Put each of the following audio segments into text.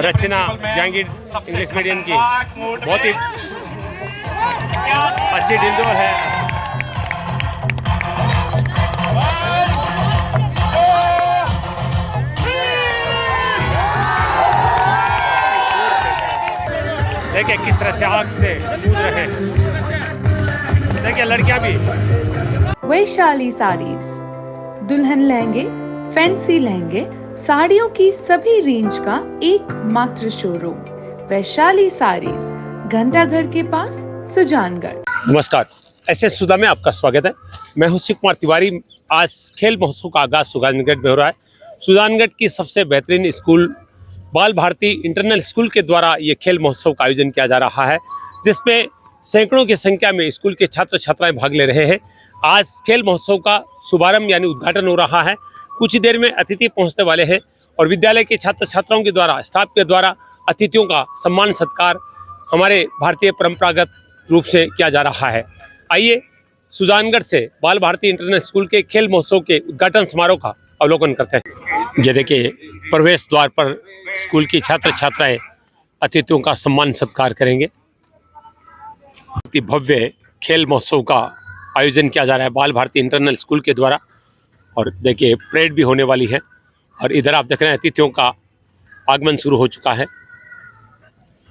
रचना Jahangir English medium की बहुत ही अच्छी डिंडोर है। देखिए किस तरह से आग से कूद रहे हैं। देखिए लड़कियां भी। वैशाली साड़ीज, दुल्हन लहंगे, फैंसी लहंगे, साड़ियों की सभी रेंज का एकमात्र शोरूम वैशाली साड़ीज, घंटाघर के पास, सुजानगढ़। नमस्कार, ऐसे सुधा में आपका स्वागत है। मैं हूं शिव कुमार तिवारी। आज खेल महोत्सव का आगाज सुजानगढ़ में हो रहा है। सुजानगढ़ की सबसे बेहतरीन स्कूल बाल भारती इंटरनल स्कूल के द्वारा ये खेल महोत्सव का आयोजन किया जा रहा है, जिसमें सैकड़ों की संख्या में स्कूल के छात्र छात्राएं भाग ले रहे हैं। आज खेल महोत्सव का शुभारंभ यानी उद्घाटन हो रहा है। कुछ ही देर में अतिथि पहुंचने वाले हैं और विद्यालय के छात्र छात्राओं के द्वारा, स्टाफ के द्वारा अतिथियों का सम्मान सत्कार हमारे भारतीय परंपरागत रूप से किया जा रहा है। आइए सुजानगढ़ से बाल भारती इंटरनेशनल स्कूल के खेल महोत्सव के उद्घाटन समारोह का अवलोकन करते हैं। ये देखिए प्रवेश द्वार पर स्कूल की छात्र छात्राएं अतिथियों का सम्मान सत्कार करेंगे। भव्य खेल महोत्सव का आयोजन किया जा रहा है बाल भारती इंटरनल स्कूल के द्वारा। और देखिए परेड भी होने वाली है और इधर आप देख रहे हैं अतिथियों का आगमन शुरू हो चुका है।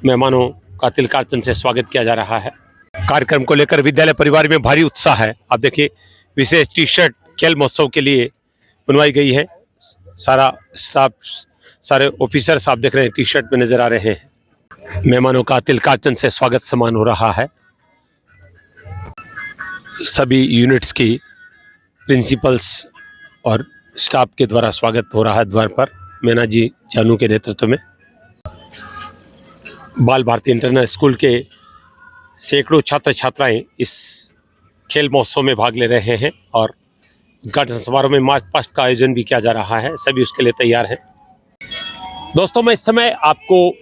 मेहमानों का तिलकार्चन से स्वागत किया जा रहा है। कार्यक्रम को लेकर विद्यालय परिवार में भारी उत्साह है। आप देखिए विशेष टी शर्ट खेल महोत्सव के लिए बनवाई गई है। सारा स्टाफ, सारे ऑफिसर्स आप देख रहे हैं टी शर्ट में नजर आ रहे हैं। मेहमानों का तिलकार्चन से स्वागत सम्मान हो रहा है। सभी यूनिट्स की प्रिंसिपल्स और स्टाफ के द्वारा स्वागत हो रहा है द्वार पर। मैना जी जानू के नेतृत्व में बाल भारती इंटरनल स्कूल के सैकड़ों छात्र छात्राएं इस खेल महोत्सव में भाग ले रहे हैं और उद्घाटन समारोह में मार्च पास्ट का आयोजन भी किया जा रहा है। सभी उसके लिए तैयार हैं। दोस्तों, मैं इस समय आपको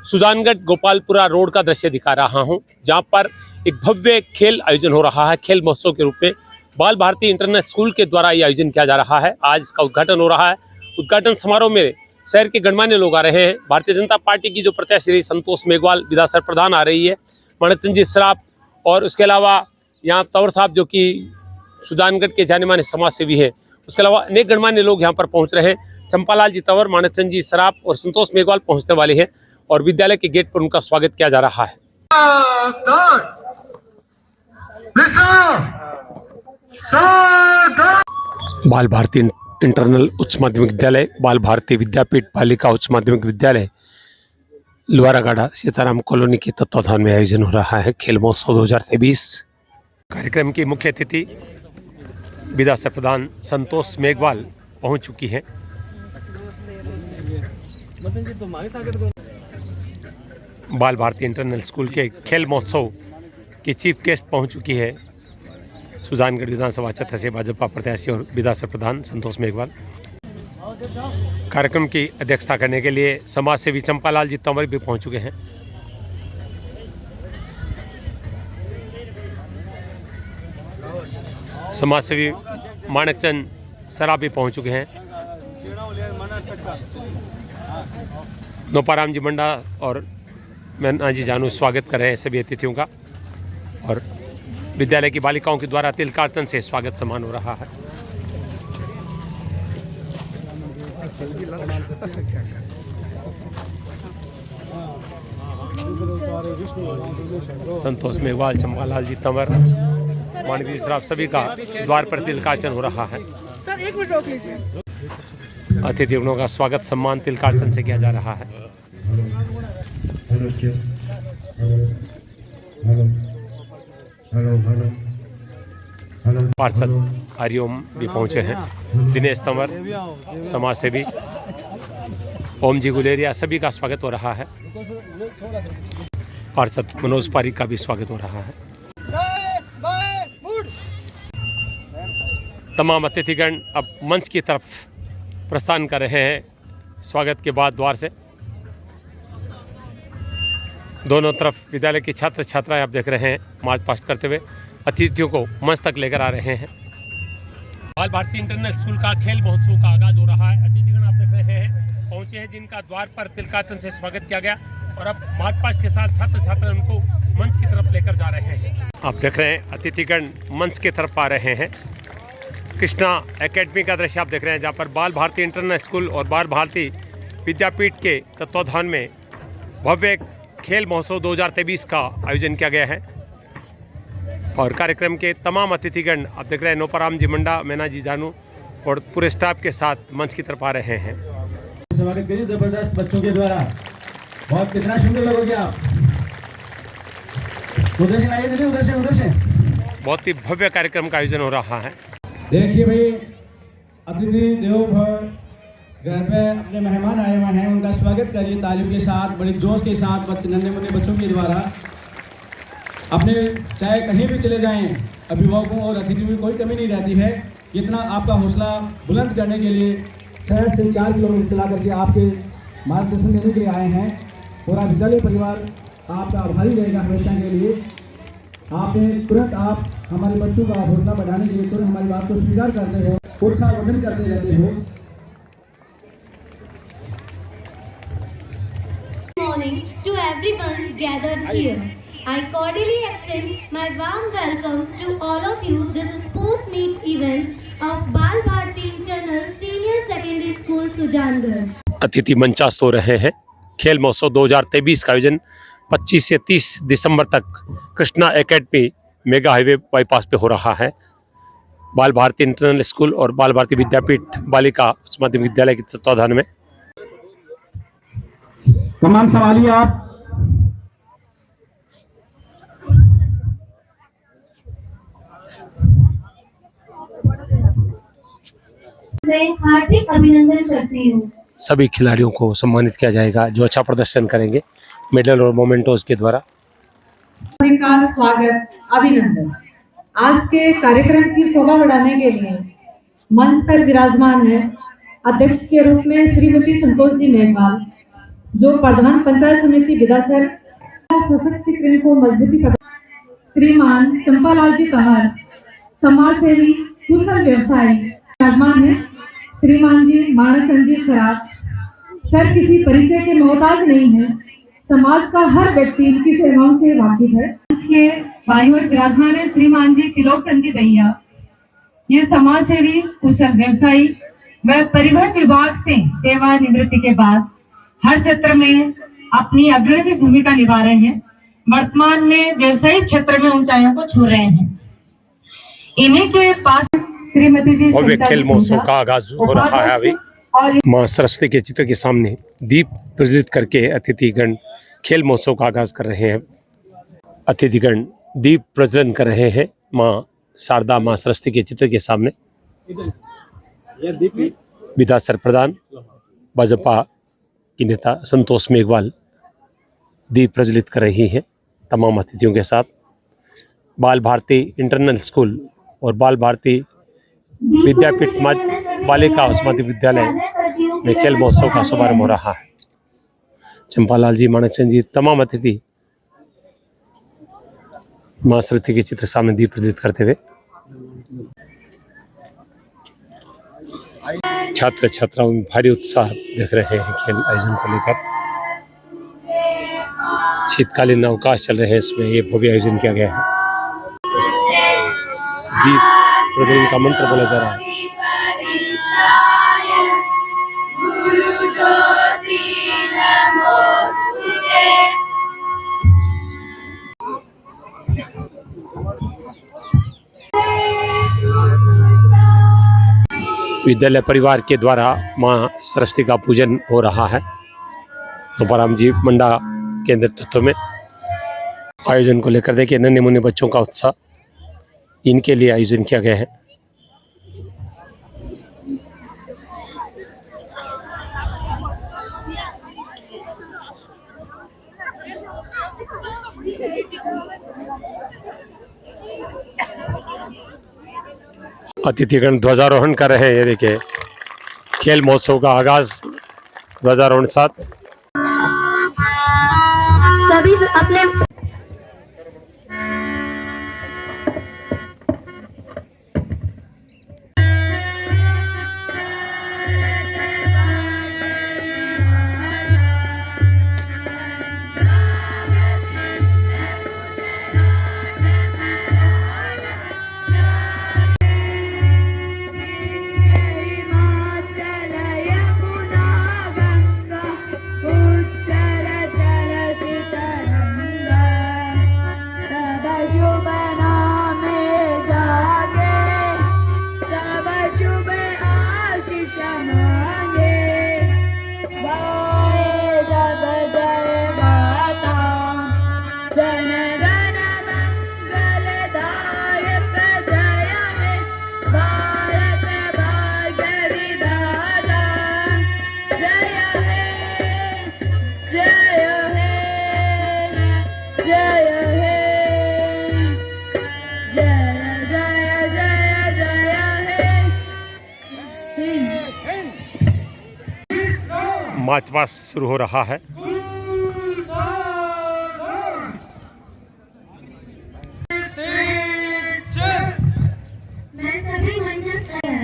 सुजानगढ़ गोपालपुरा रोड का दृश्य दिखा रहा हूं, जहां पर एक भव्य खेल आयोजन हो रहा है। खेल महोत्सव के रूप में बाल भारती इंटरनेशनल स्कूल के द्वारा ये आयोजन किया जा रहा है। आज इसका उद्घाटन हो रहा है। उद्घाटन समारोह में शहर के गणमान्य लोग आ रहे हैं। भारतीय जनता पार्टी की जो प्रत्याशी संतोष मेघवाल विधानसभा प्रधान आ रही है, माणकचंद जी सराफ, और उसके अलावा यहाँ तंवर साहब जो कि सुजानगढ़ के जाने माने समाज सेवी है। उसके अलावा अनेक गणमान्य लोग यहाँ पर पहुँच रहे हैं। चंपालाल जी तंवर, माणकचंद जी सराफ और संतोष मेघवाल पहुँचने वाले हैं और विद्यालय के गेट पर उनका स्वागत किया जा रहा है। बाल भारती इंटरनल उच्च माध्यमिक विद्यालय, बाल भारती विद्यापीठ बालिका उच्च माध्यमिक विद्यालय लुआरागाड़ा सीताराम कॉलोनी के तत्वाधान में आयोजन हो रहा है खेल महोत्सव 2023। कार्यक्रम की मुख्य अतिथि विधानसभा प्रधान संतोष मेघवाल पहुंच चुकी हैं। बाल भारती इंटरनल स्कूल के खेल महोत्सव की चीफ गेस्ट पहुंच चुकी है सुजानगढ़ विधानसभा क्षेत्र से भाजपा प्रत्याशी और विधानसभा प्रधान संतोष मेघवाल। कार्यक्रम की अध्यक्षता करने के लिए समाज सेवी चंपालाल जी तंवर भी पहुंच चुके हैं। समाज सेवी माणकचंद सराफ भी पहुंच चुके हैं। नोपाराम जी मंडा और मैना जी जानू स्वागत कर रहे हैं सभी अतिथियों का और विद्यालय की बालिकाओं के द्वारा तिलकार्चन से स्वागत सम्मान हो रहा है। संतोष मेघवाल, चंपालाल जी तंवर, माणक जी सराफ सभी का द्वार पर तिलकार्चन हो रहा है। सर एक मिनट रोक लीजिए। अतिथियों का स्वागत सम्मान तिलकार्चन से किया जा रहा है। पार्षद हरिओम भी पहुंचे हैं। दिनेश तंवर, समाज सेवी ओम जी गुलेरिया, सभी का स्वागत हो रहा है। पार्षद मनोज पारिक का भी स्वागत हो रहा है। तमाम अतिथिगण अब मंच की तरफ प्रस्थान कर रहे हैं स्वागत के बाद द्वार से। दोनों तरफ विद्यालय की छात्र छात्राएं आप देख रहे हैं मार्च पास्ट करते हुए अतिथियों को मंच तक लेकर आ रहे हैं। बाल भारती इंटरनल स्कूल का खेल महोत्सव का आगाज हो रहा है। अतिथिगण आप देख रहे हैं पहुंचे हैं, जिनका द्वार पर तिलकातन से स्वागत किया गया और अब मार्च पास्ट के साथ छात्र छात्रा उनको मंच की तरफ लेकर जा रहे हैं। आप देख रहे हैं अतिथिगण मंच की तरफ आ रहे हैं। कृष्णा एकेडमी का दृश्य आप देख रहे हैं, जहाँ पर बाल भारती इंटरनेशनल स्कूल और बाल भारती विद्यापीठ के तत्वाधान में भव्य खेल महोत्सव 2023 का आयोजन किया गया है और कार्यक्रम के तमाम अतिथिगण आप देख रहे हैं नोपाराम जी मंडा, मैना जी जानू और पूरे स्टाफ के साथ मंच की तरफ आ रहे हैं। स्वागत करिए जबरदस्त बच्चों के द्वारा। बहुत कितना सुंदर लगोगे आप। उधर से आइए, उधर से बहुत ही भव्य कार्यक्रम का आयोजन हो रहा है। देखिए भाई, अतिथि देवो भव, घर पे अपने मेहमान आए हुए हैं, उनका स्वागत करिए तालियों के साथ, बड़े जोश के साथ। नन्हे मुन्ने बच्चों के द्वारा अपने चाहे कहीं भी चले जाएं, अभिभावकों और अतिथियों की कोई कमी नहीं रहती है। इतना आपका हौसला बुलंद करने के लिए शहर से 4 किलोमीटर चला करके आपके मार्गदर्शन देने के लिए आए हैं। पूरा विद्यालय परिवार आपका आभारी रहेगा हमेशा के लिए। आपने तुरंत आप हमारे बच्चों का हौसला बढ़ाने के लिए तुरंत हमारी बात को स्वीकार करते हो, उत्साहवर्धन करते रहते हो। Morning to everyone gathered here. I cordially extend my warm welcome to all of you. This is sports meet event of Bal Bharti Internal Senior Secondary School Sujangarh. अतिथि मंचास्त हो रहे हैं। खेल महोत्सव 2023 का आयोजन 25 से 30 दिसंबर तक Krishna academy mega highway bypass पे हो रहा है। बाल भारती इंटरनेशनल स्कूल और बाल भारती विद्यापीठ बालिका उच्च माध्यमिक विद्यालय के तत्वाधान में। तमाम सवालिए आप। हार्दिक अभिनंदन करती हूँ। सभी खिलाड़ियों को सम्मानित किया जाएगा जो अच्छा प्रदर्शन करेंगे मेडल और मोमेंटोज के द्वारा। का स्वागत, अभिनंदन। आज के कार्यक्रम की शोभा बढ़ाने के लिए मंच पर विराजमान है अध्यक्ष के रूप में श्रीमती संतोष जी मेघवाल, जो प्रधान पंचायत समिति विधासर सशक्तिकरण को मजबूती कर, श्रीमान चंपालाल जी तंवर, समाज सेवी कुशल व्यवसायी विराजमान है, श्रीमान जी माणकचंद जी सराफ। सर किसी परिचय के मोहताज नहीं है, समाज का हर व्यक्ति इनकी सेवाओं से वाकिफ है। के बाईं ओर विराजमान है श्रीमान जी त्रिलोकचंद जी दैया, ये समाज सेवी कुशल व्यवसायी व परिवहन विभाग से सेवानिवृत्ति के बाद हर क्षेत्र में अपनी अग्रणी भूमिका निभा रहे हैं। वर्तमान में व्यवसायिक क्षेत्र में ऊंचाइयों को छू रहे हैं। इन्हीं के पास श्रीमती जी भव्य खेल महोत्सव का आगाज हो रहा है। अभी मां सरस्वती के चित्र के सामने दीप प्रज्वलित करके अतिथिगण खेल महोत्सव का आगाज कर रहे हैं। अतिथिगण दीप प्रज्वलन कर रहे हैं मां शारदा, मां सरस्वती के चित्र के सामने। विधासर प्रधान भाजपा की नेता संतोष मेघवाल दीप प्रज्वलित कर रही हैं तमाम अतिथियों के साथ। बाल भारती इंटरनेशनल स्कूल और बाल भारती विद्यापीठ बालिका उच्च माध्यमिक विद्यालय में खेल महोत्सव का शुभारंभ हो रहा है। चंपालाल जी, माणकचंद जी, तमाम अतिथि मां सरस्वती के चित्र सामने दीप प्रज्वलित करते हुए। छात्र छात्राओं में भारी उत्साह देख रहे हैं खेल आयोजन को लेकर। शीतकालीन अवकाश चल रहे हैं, इसमें ये भव्य आयोजन किया गया है। दीप प्रज्वलन का मंत्र बोला जा रहा है। विद्यालय परिवार के द्वारा मां सरस्वती का पूजन हो रहा है। नोपाराम जी मंडा के नेतृत्व में आयोजन को लेकर देखिए नन्हे मुन्ने बच्चों का उत्साह, इनके लिए आयोजन किया गया है। अतिथिगण ध्वजारोहण कर रहे हैं। ये देखिए खेल महोत्सव का आगाज ध्वजारोहण साथ। सभी अपने मार्च पास्ट शुरू हो रहा है। मैं सभी मंचस्थ हैं।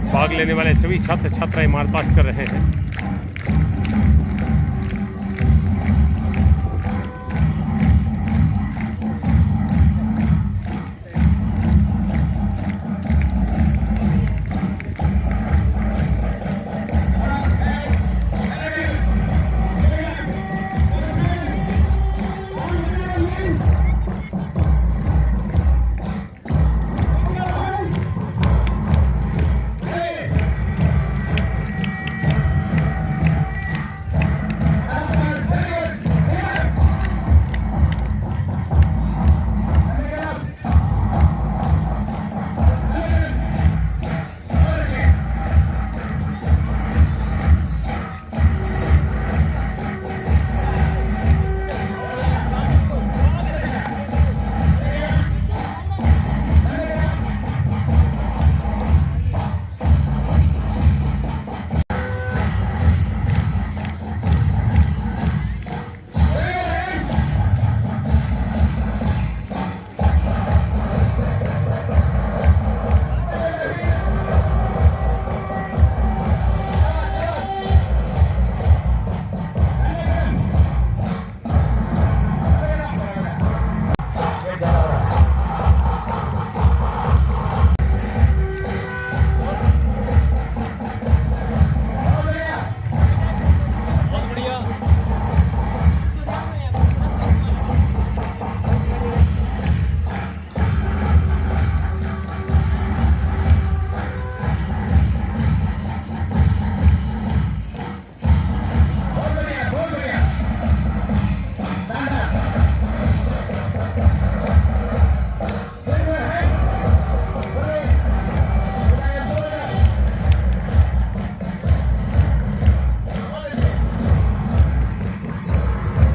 भाग लेने वाले सभी छात्र छात्राएं मार्च पास्ट कर रहे हैं।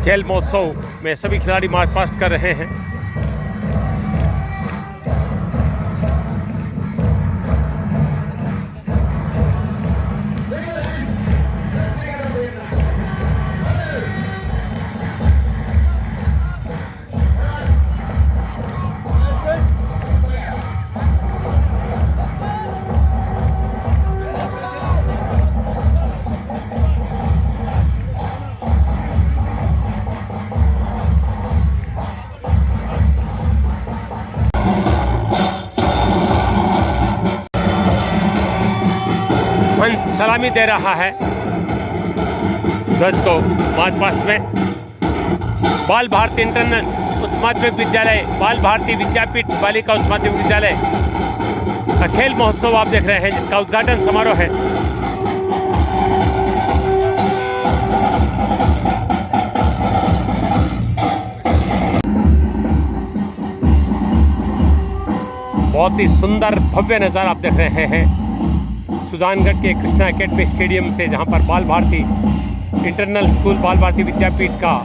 खेल महोत्सव में सभी खिलाड़ी मार्च पास्ट कर रहे हैं। सलामी दे रहा है ध्वज को मार्च पास्ट में। बाल भारती इंटरनल उच्च माध्यमिक विद्यालय, बाल भारती विद्यापीठ बालिका उच्च माध्यमिक विद्यालय का खेल महोत्सव आप देख रहे हैं, जिसका उद्घाटन समारोह है। बहुत ही सुंदर भव्य नज़ारा आप देख रहे हैं सुजानगढ़ के कृष्णा एकेडमी स्टेडियम से, जहां पर बाल भारती इंटरनल स्कूल बाल भारती विद्यापीठ का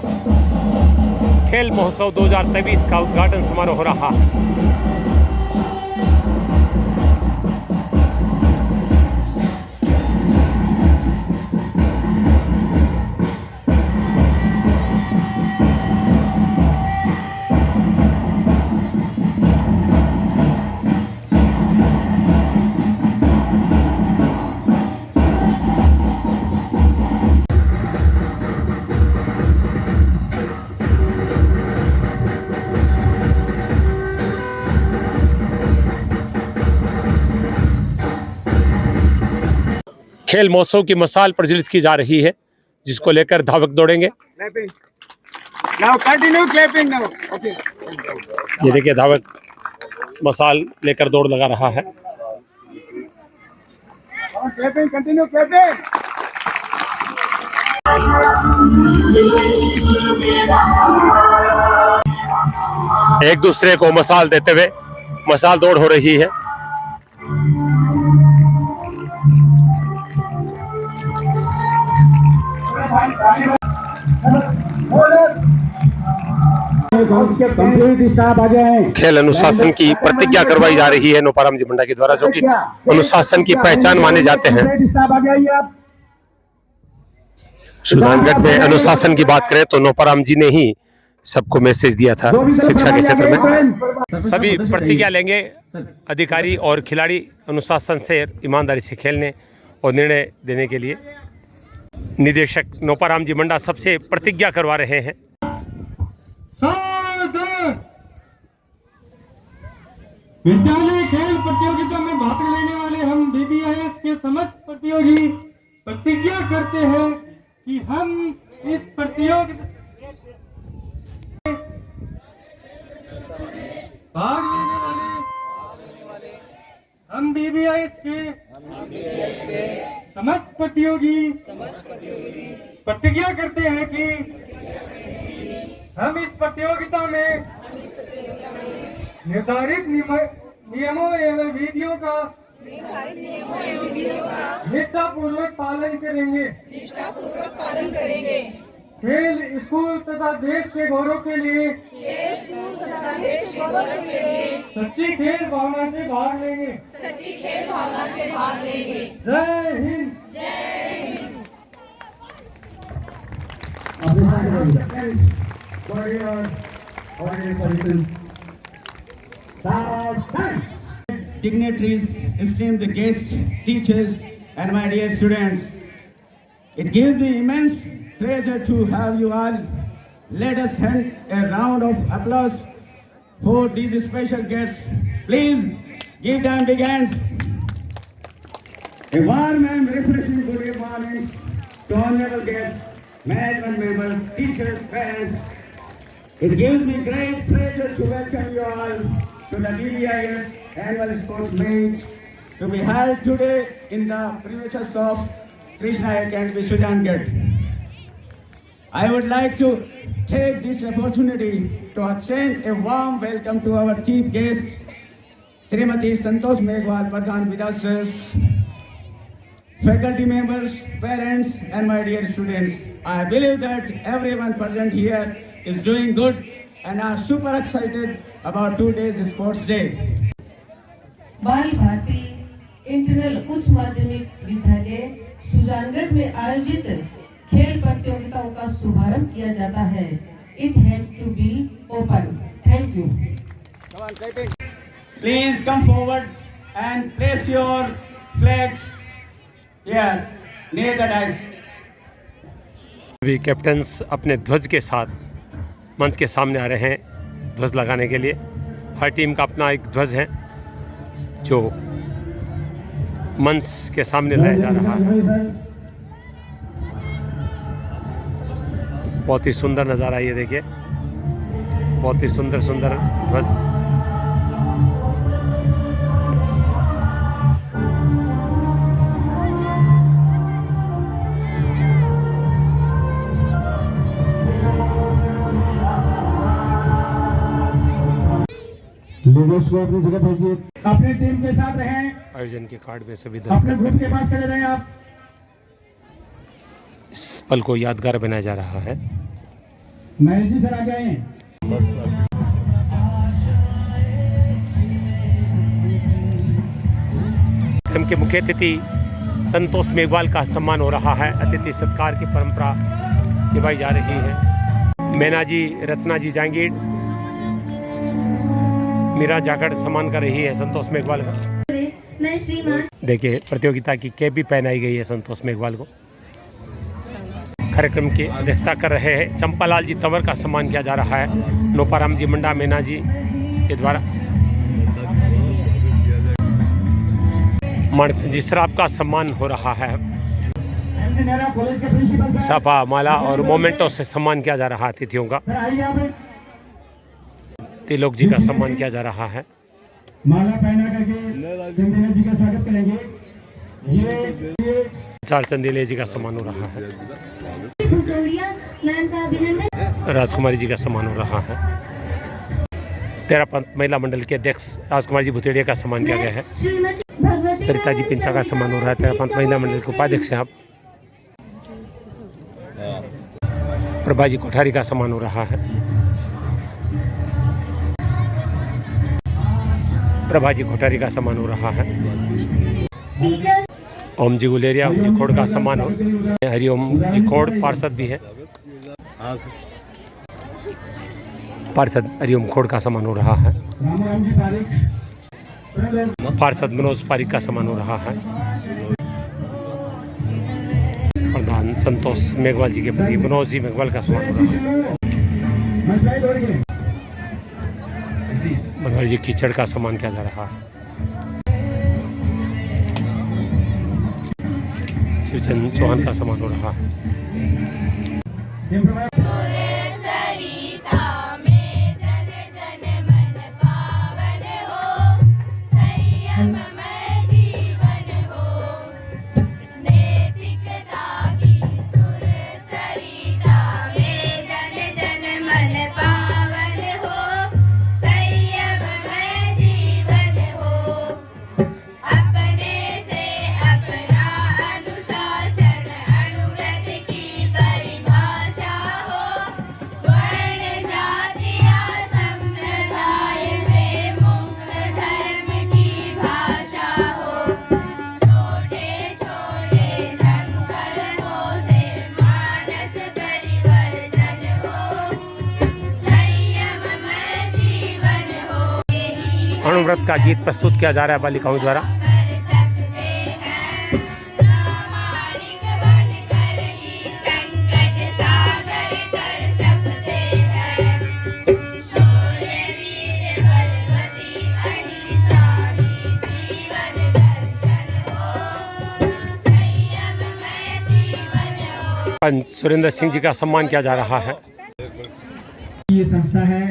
खेल महोत्सव 2023 का उद्घाटन समारोह हो रहा है। खेल महोत्सव की मसाल प्रज्वलित की जा रही है, जिसको लेकर धावक दौड़ेंगे। ये देखिए धावक मसाल लेकर दौड़ लगा रहा है। एक दूसरे को मसाल देते हुए मसाल दौड़ हो रही है। कंप्लीट स्टाफ आ गए। खेल अनुशासन की प्रतिज्ञा करवाई जा रही है नोपाराम जी मंडा के द्वारा, जो कि अनुशासन की पहचान माने जाते हैं। स्टाफ आ गया। सुजानगढ़ में अनुशासन की बात करें तो नोपाराम जी ने ही सबको मैसेज दिया था शिक्षा के क्षेत्र में। सभी प्रतिज्ञा लेंगे, अधिकारी और खिलाड़ी अनुशासन से ईमानदारी से खेलने और निर्णय देने के लिए। निदेशक नोपाराम जी मंडा सबसे प्रतिज्ञा करवा रहे हैं। विद्यालय खेल प्रतियोगिता में भाग लेने वाले हम BBIS के समस्त प्रतियोगी प्रतिज्ञा करते हैं कि हम इस प्रतियोगिता भाग लेने वाले हम BBIS के समस्त प्रतियोगी प्रतिज्ञा करते हैं कि हम इस प्रतियोगिता में निर्धारित नियमों एवं विधियों का निष्ठापूर्वक पालन करेंगे। खेल स्कूल तथा देश के गौरव के लिए सच्ची खेल भावना से भाग लेंगे। जय Hind. Dignitaries, esteemed guests, teachers, and my dear students, it gives me immense pleasure to have you all. Let us hand a round of applause for these special guests. Please give them big hands. A warm and refreshing good morning to honorable guests, management members, teachers, parents. It gives me great pleasure to welcome you all to the BBIS annual sports meet to be held today in the premises of Krishna Academy, Sujangarh. I would like to take this opportunity to extend a warm welcome to our chief guest, Srimati Santosh Meghwal, Pradhan Vidyas, faculty members, parents, and my dear students. I believe that everyone present here is doing good and are super excited about today's sports day. बाल Bharti internal उच्च माध्यमिक विद्यालय सुजानगढ़ में आयोजित खेल प्रतियोगिताओं का शुभारंभ किया जाता है। It has to be open. Thank you. Please come forward and place your flags here near the dais. अभी कैप्टन्स अपने ध्वज के साथ मंच के सामने आ रहे हैं ध्वज लगाने के लिए। हर टीम का अपना एक ध्वज है जो मंच के सामने लाया जा रहा है। बहुत ही सुंदर नज़ारा ये देखिए, बहुत ही सुंदर सुंदर ध्वज। लीडर्स को अपनी जगह भेजिए, अपनी टीम के साथ रहें। आयोजन के कार्ड में सभी अपने दस्तखत ग्रुप के पास खड़े रहें। आप इस पल को यादगार बनाया जा रहा है। महेश जी सर आ गए हैं। कार्यक्रम के मुख्य अतिथि संतोष मेघवाल का सम्मान हो रहा है। अतिथि सत्कार की परंपरा निभाई जा रही है। मैना जी, रचना जी जांगीर, मीरा जागड़ सम्मान कर रही है संतोष मेघवाल का। देखिए प्रतियोगिता की कैप भी पहनाई गई है संतोष मेघवाल को। कार्यक्रम की अध्यक्षता कर रहे हैं चंपालाल जी तंवर का सम्मान किया जा रहा है नोपाराम जी मंडा मैना जी के द्वारा। मणि जी शराब का सम्मान हो रहा है। सपा माला और मोमेंटो से सम्मान किया जा रहा है अतिथियों का। तिलोक जी का सम्मान किया जा रहा है। माला पहना करके चंदेले जी का स्वागत करेंगे। ये चार चंदेले जी का सम्मान हो रहा है। राजकुमारी जी का सम्मान हो रहा है। तेरा पंथ महिला मंडल के अध्यक्ष राजकुमारी जी भुतेड़िया का सम्मान किया गया है। सरिता जी पिंचा का सम्मान हो रहा है। तेरा पंथ महिला मंडल के उपाध्यक्ष हैं आप। प्रभाजी कोठारी का सम्मान हो रहा है। प्रभाजी कोठारी का सम्मान हो रहा है। ओम जी गुलेरिया, ओम जी खोड़ का सम्मान हो। हरिओम जी खोड़ पार्षद भी है। पार्षद हरिओम खोड़ का सम्मान हो रहा है। पार्षद मनोज पारिक का सम्मान हो रहा है। प्रधान संतोष मेघवाल जी के पति मनोज जी मेघवाल का सम्मान हो रहा है। मनोहर जी कीचड़ का सम्मान किया जा रहा है। शिवचंद चौहान का सम्मान हो रहा है। अनुव्रत का गीत प्रस्तुत किया जा रहा है बालिकाओं द्वारा। पंच सुरेंद्र सिंह जी का सम्मान किया जा रहा है। ये संस्था है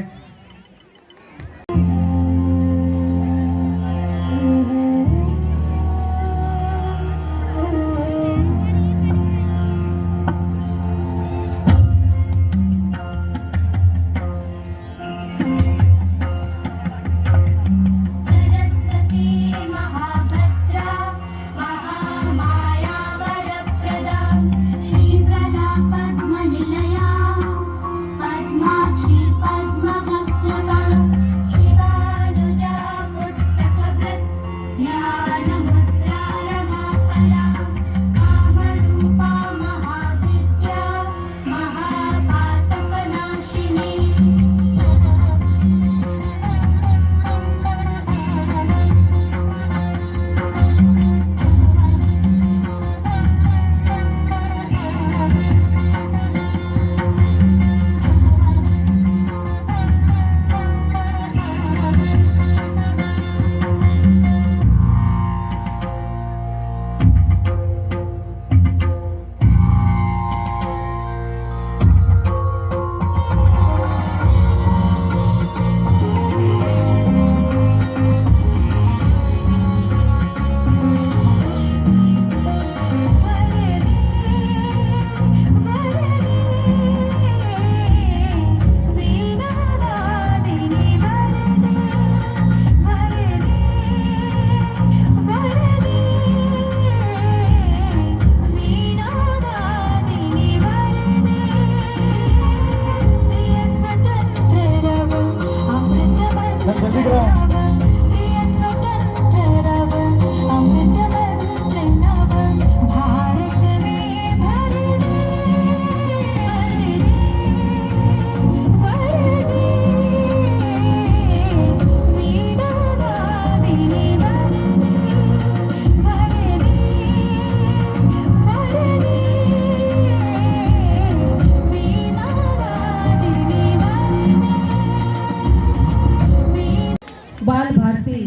बाल भारती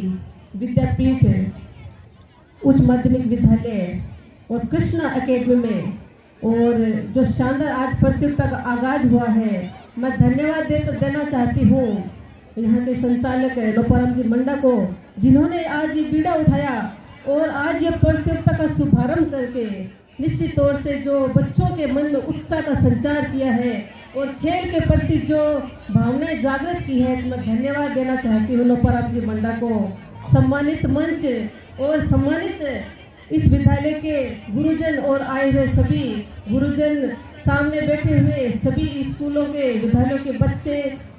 विद्यापीठ उच्च माध्यमिक विद्यालय और कृष्णा एकेडमी में और जो शानदार आज प्रतियोगिता का आगाज हुआ है, मैं धन्यवाद देना चाहती हूँ यहाँ के संचालक लोपाराम जी मंडा को, जिन्होंने आज ये बीड़ा उठाया और आज ये प्रतियोगिता का शुभारंभ करके निश्चित तौर से जो बच्चों के मन में उत्साह का संचार किया है और खेल के प्रति जो भावनाएं जागृत की है, तो मैं धन्यवाद देना चाहती हूँ लोपाराम जी मंडा को। सम्मानित मंच और सम्मानित इस विद्यालय के गुरुजन और आए हुए सभी गुरुजन, सामने बैठे हुए सभी स्कूलों के विद्यालयों के बच्चे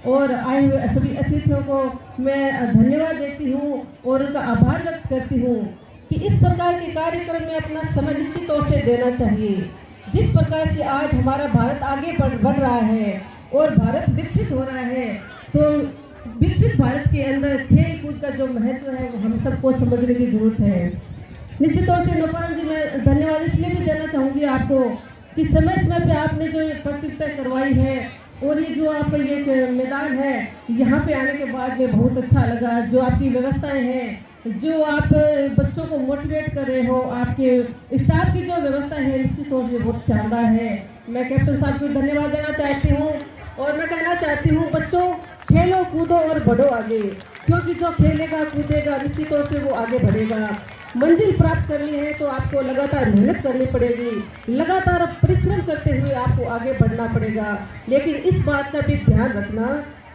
और आए हुए सभी अतिथियों को मैं धन्यवाद देती हूँ और उनका आभार व्यक्त करती हूँ कि इस प्रकार के कार्यक्रम में अपना समय निश्चित तौर से देना चाहिए। जिस प्रकार से आज हमारा भारत आगे बढ़ रहा है और भारत विकसित हो रहा है, तो विकसित भारत के अंदर खेल कूद का जो महत्व है वो हम सबको समझने की जरूरत है। निश्चित तौर से नौपाल जी, मैं धन्यवाद इसलिए भी देना चाहूँगी आपको कि समय समय पे आपने जो ये प्रतियोगिता करवाई है और ये जो आपका ये मैदान है, यहाँ पे आने के बाद में बहुत अच्छा लगा। जो आपकी व्यवस्थाएं हैं, जो आप बच्चों को मोटिवेट कर रहे हो, आपके स्टाफ की जो व्यवस्था है, निश्चित तौर से बहुत शानदार है। मैं कैप्टन साहब को धन्यवाद देना चाहती हूँ और मैं कहना चाहती हूँ, बच्चों खेलो कूदो और बढ़ो आगे, क्योंकि जो खेलेगा कूदेगा निश्चित तौर से वो आगे बढ़ेगा। मंजिल प्राप्त करनी है तो आपको लगातार मेहनत करनी पड़ेगी, लगातार परिश्रम करते हुए आपको आगे बढ़ना पड़ेगा। लेकिन इस बात का भी ध्यान रखना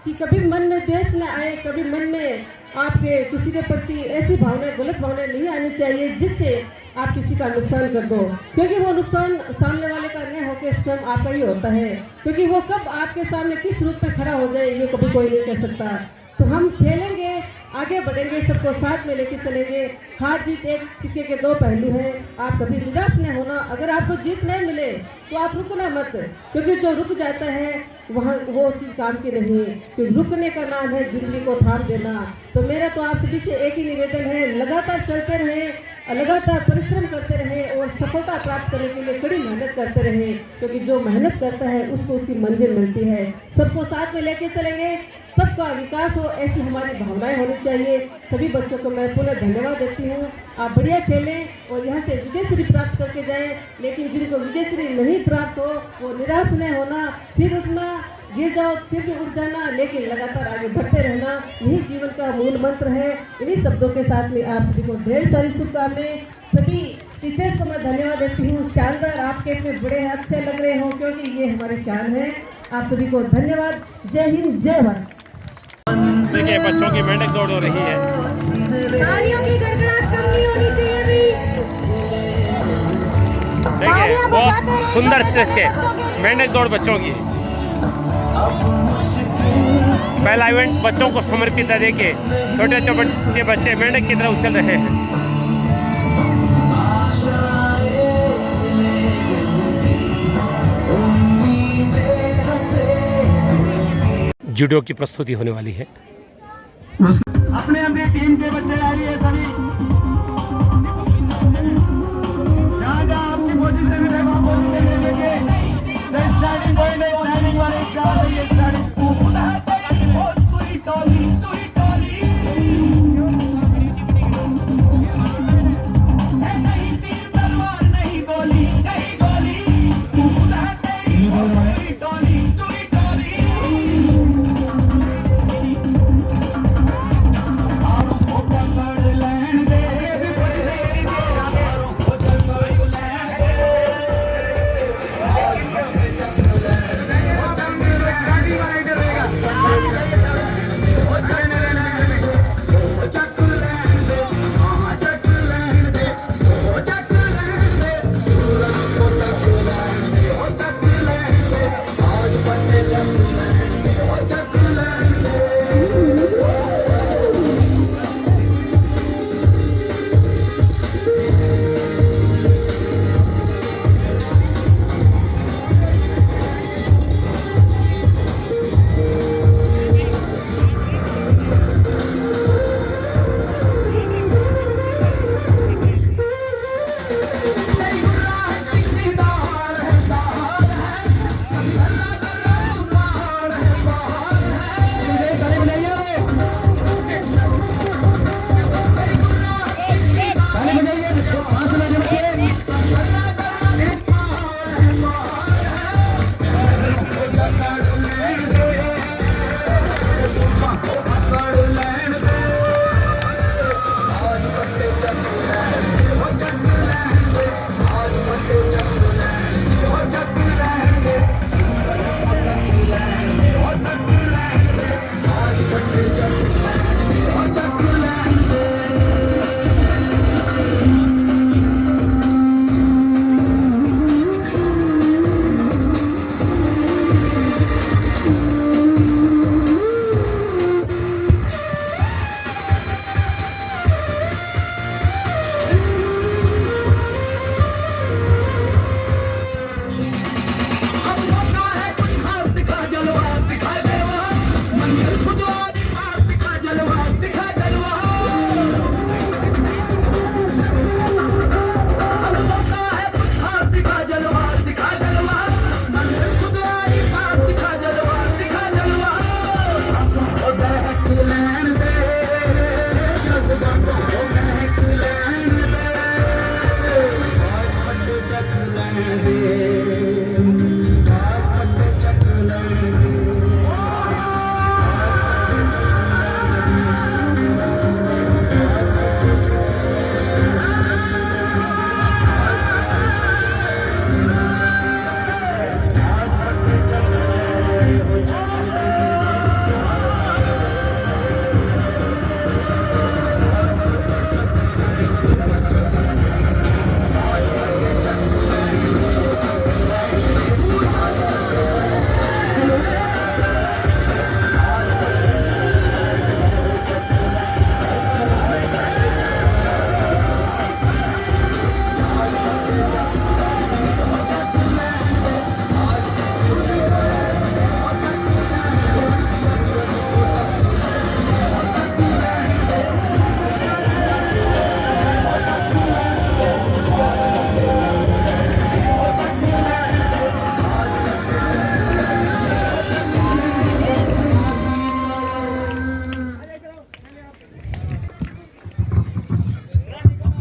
कि कभी मन में द्वेष न आए, कभी मन में आपके किसी के प्रति ऐसी भावनाएं, गलत भावनाएं नहीं आनी चाहिए जिससे आप किसी का नुकसान कर दो, क्योंकि वो नुकसान सामने वाले का नहीं होकर स्वयं आपका ही होता है। क्योंकि वो कब आपके सामने किस रूप में खड़ा हो जाए ये कभी कोई नहीं कह सकता। तो हम खेलेंगे, आगे बढ़ेंगे, सबको साथ में लेके चलेंगे। हार जीत एक सिक्के के दो पहलू हैं। आप कभी निराश नहीं होना। अगर आपको जीत नहीं मिले तो आप रुकना मत, क्योंकि जो रुक जाता है वहाँ वो चीज़ काम की नहीं। कि रुकने का नाम है जिंदगी को थाम देना। तो मेरा तो आप सभी से एक ही निवेदन है, लगातार चलते रहें, लगातार परिश्रम करते रहें और सफलता प्राप्त करने के लिए कड़ी मेहनत करते रहें, क्योंकि जो मेहनत करता है उसको उसकी मंजिल मिलती है। सबको साथ में लेके चलेंगे, सबका विकास हो, ऐसी हमारी भावनाएं होनी चाहिए। सभी बच्चों को मैं पुनः धन्यवाद देती हूँ। आप बढ़िया खेलें और यहाँ से विजयश्री प्राप्त करके जाएं। लेकिन जिनको विजयश्री नहीं प्राप्त हो वो निराश नहीं होना, फिर उठना, गिर जाओ फिर भी उठ जाना, लेकिन लगातार आगे बढ़ते रहना, यही जीवन का मूल मंत्र है। इन्हीं शब्दों के साथ में आप सभी को ढेर सारी शुभकामनाएं। सभी टीचर्स को मैं धन्यवाद देती हूँ। शानदार, आपके इतने बड़े अच्छे लग रहे हो, क्योंकि ये हमारी शान है। आप सभी को धन्यवाद। जय हिंद, जय भारत। देखिए बच्चों की मेंढक दौड़ हो रही है। तालियों की गड़गड़ाहट कम नहीं होनी चाहिए भी। देखिए बहुत सुंदर दृश्य, मेंढक दौड़ बच्चों की। पहला इवेंट बच्चों को समर्पित है। देखिए छोटे छोटे बच्चे मेंढक की तरह उछल रहे हैं। जूडो की प्रस्तुति होने वाली है। अपने अपने टीम के बच्चे आ रही है सभी, जहाँ जहाँ अपनी पोजीशन है वहाँ पोजीशन ले लीजिए। स्टार्टिंग पॉइंट है, स्टार्टिंग वाले क्या रही है, स्टार्टिंग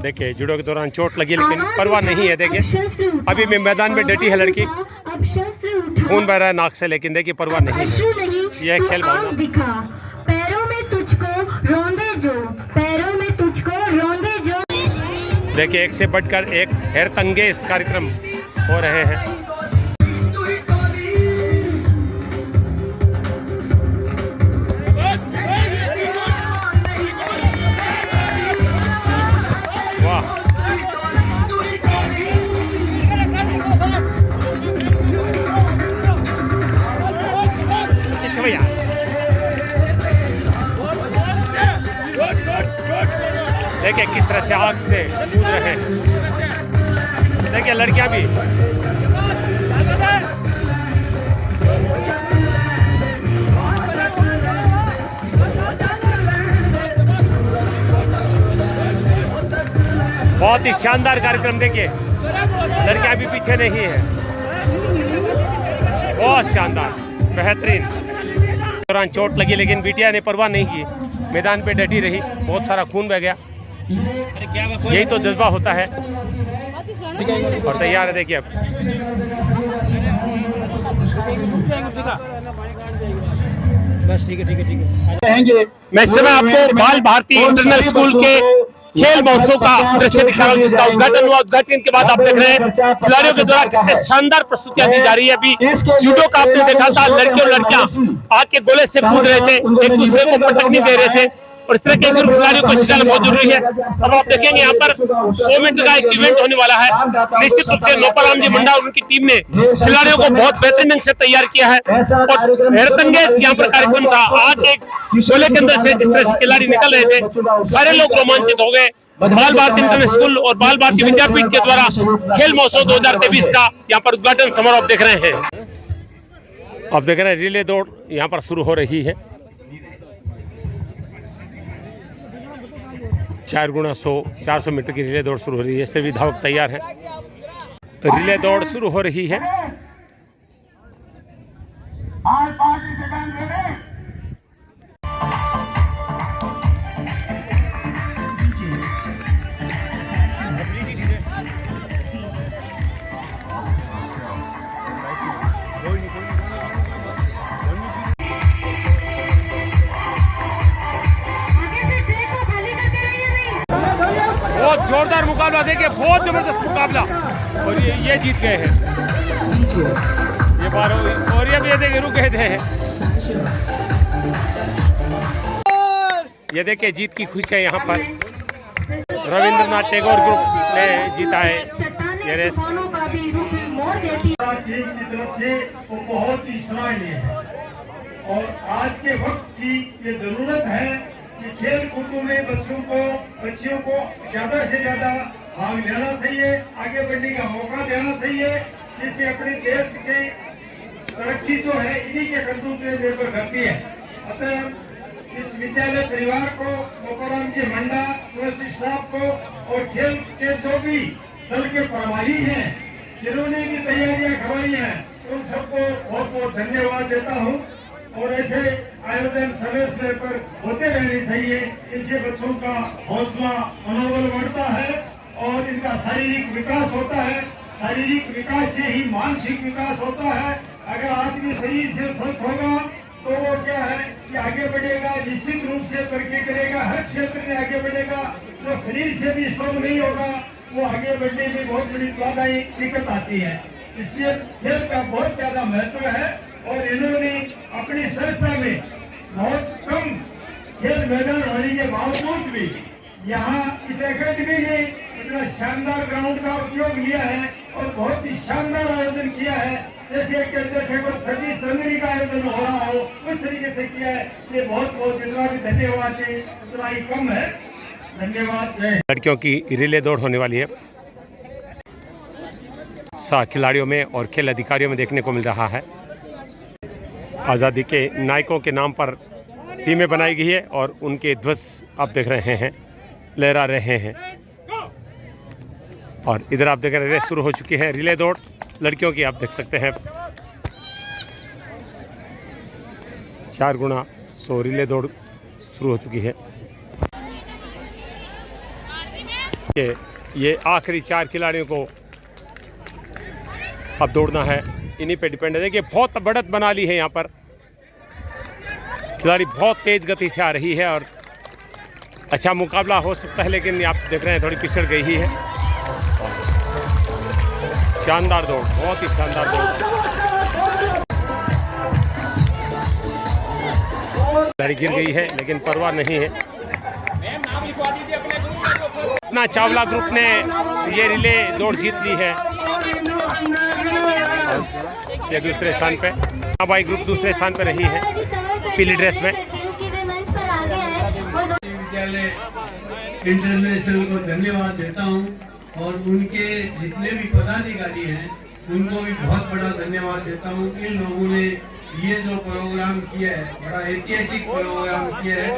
देखिए जुड़ो के दौरान चोट लगी लेकिन परवाह नहीं है। देखिए अभी भी मैदान में डटी है लड़की, खून बह रहा है नाक से, लेकिन देखिए परवाह नहीं है। यह खेल भावना। पैरों में तुझको रोंदे जो, पैरों में तुझको रोंदे जो। देखिए एक से बढ़कर एक हैरतअंगेज कार्यक्रम हो रहे हैं। देखिए किस तरह से आग से कूद रहे हैं। देखिए लड़कियां भी। बहुत ही शानदार कार्यक्रम। देखिए लड़कियां भी पीछे नहीं है, बहुत शानदार, बेहतरीन। दौरान चोट लगी लेकिन बिटिया ने परवाह नहीं की, मैदान पे डटी रही। बहुत सारा खून बह गया। यही तो जज्बा होता है। और तैयार है देखिए अब। बस ठीक है। मैं इस समय आपको बाल भारती इंटरनेशनल स्कूल के खेल महोत्सव का दृश्य दिखा रहा हूँ, जिसका उद्घाटन हुआ। उद्घाटन के बाद आप देख रहे हैं खिलाड़ियों के द्वारा कितने शानदार प्रस्तुतियां दी जा रही है। अभी जूडो का आपने देखा था, लड़के और लड़कियां आग के गोले से कूद रहे थे, एक दूसरे को पटकनी दे रहे थे, और इस तरह के ग्रुप खिलाड़ियों को सिखाना बहुत जरूरी है। अब आप देखेंगे यहाँ पर 100 मीटर का एक इवेंट होने वाला है। निश्चित रूप से नोपाराम जी मंडा और उनकी टीम ने खिलाड़ियों को बहुत बेहतरीन ढंग से तैयार किया है। और हैरतअंगेज यहाँ पर कार्यक्रम था। आग एक गोले के अंदर से जिस तरह से खिलाड़ी निकल रहे थे, सारे लोग रोमांचित हो गए। बाल भारती इंटरनेशनल स्कूल और बाल भारती विद्यापीठ के द्वारा खेल महोत्सव 2023 का यहाँ पर उद्घाटन समारोह आप देख रहे हैं। आप देख रहे हैं रिले दौड़ यहाँ पर शुरू हो रही है। 4x100 मीटर की रिले दौड़ शुरू हो रही है। सभी धावक तैयार हैं। रिले दौड़ शुरू हो रही है। बहुत जोरदार मुकाबला। देखिए बहुत जबरदस्त मुकाबला, और ये जीत गए हैं। ये बार और ये भी देखिए रुक गए थे। ये देखिए जीत की खुशी है। यहाँ पर रविंद्रनाथ टैगोर ग्रुप ने जीता है ये रेस। टीम की तरफ से वो बहुत ही सराहनीय है, और आज के वक्त की ये जरूरत है कि खेल कूदों में बच्चियों को ज्यादा से ज्यादा भाग लेना चाहिए, आगे बढ़ने का मौका देना चाहिए, जिससे अपने देश की तरक्की जो है इन्हीं के कंधों पे निर्भर करती है। अतः इस विद्यालय परिवार को, नोपाराम जी मंडा, सुरेश साहब को और खेल के जो भी दल के प्रभारी हैं जिन्होंने भी तैयारियां करवाई हैं, उन सबको बहुत बहुत धन्यवाद देता हूं। और ऐसे आयोजन समय समय पर होते रहने चाहिए। इनसे बच्चों का हौसला मनोबल बढ़ता है और इनका शारीरिक विकास होता है। शारीरिक विकास से ही मानसिक विकास होता है। अगर आदमी शरीर से स्वस्थ होगा तो वो क्या है कि आगे बढ़ेगा, निश्चित रूप से तरक्की करेगा, हर क्षेत्र में आगे बढ़ेगा। जो शरीर से भी स्ट्रॉन्ग नहीं होगा वो आगे बढ़ने में बहुत बड़ी बाधाएं दिक्कत आती है। इसलिए खेल का बहुत ज्यादा महत्व है, और इन्होंने अपनी संस्था में बहुत कम खेल मैदान होने के बावजूद भी यहाँ इस एकेडमी ने इतना शानदार ग्राउंड का उपयोग लिया है और बहुत ही शानदार आयोजन किया है। जैसे सभी जनवरी का आयोजन हो रहा हो उस तरीके से किया है। ये बहुत बहुत इतना भी धन्यवाद है, इतना ही कम है। धन्यवाद। लड़कियों की रिले दौड़ होने वाली है। खिलाड़ियों में और खेल अधिकारियों में देखने को मिल रहा है। आज़ादी के नायकों के नाम पर टीमें बनाई गई है और उनके ध्वज आप देख रहे हैं लहरा रहे हैं। और इधर आप देख रहे हैं रेस शुरू हो चुकी है। रिले दौड़ लड़कियों की आप देख सकते हैं। 4x100 रिले दौड़ शुरू हो चुकी है। ये आखिरी 4 खिलाड़ियों को अब दौड़ना है, इन्हीं पे डिपेंड है। देखिए बहुत बढ़त बना ली है यहाँ पर, खिलाड़ी बहुत तेज गति से आ रही है और अच्छा मुकाबला हो सकता है, लेकिन आप देख रहे हैं थोड़ी पिछड़ गई ही है। शानदार दौड़, बहुत ही शानदार दौड़। खिलाड़ी गिर गई है लेकिन परवाह नहीं है। अपना चावला ग्रुप ने ये रिले दौड़ जीत ली है, ये दूसरे स्थान पे। भाई ग्रुप दूसरे स्थान पे रही है पीली ड्रेस में। विद्यालय इंटरनेशनल को धन्यवाद देता हूं और उनके जितने भी पदाधिकारी हैं उनको भी बहुत बड़ा धन्यवाद देता हूं। इन लोगों ने ये जो प्रोग्राम किया है, बड़ा ऐतिहासिक प्रोग्राम किया है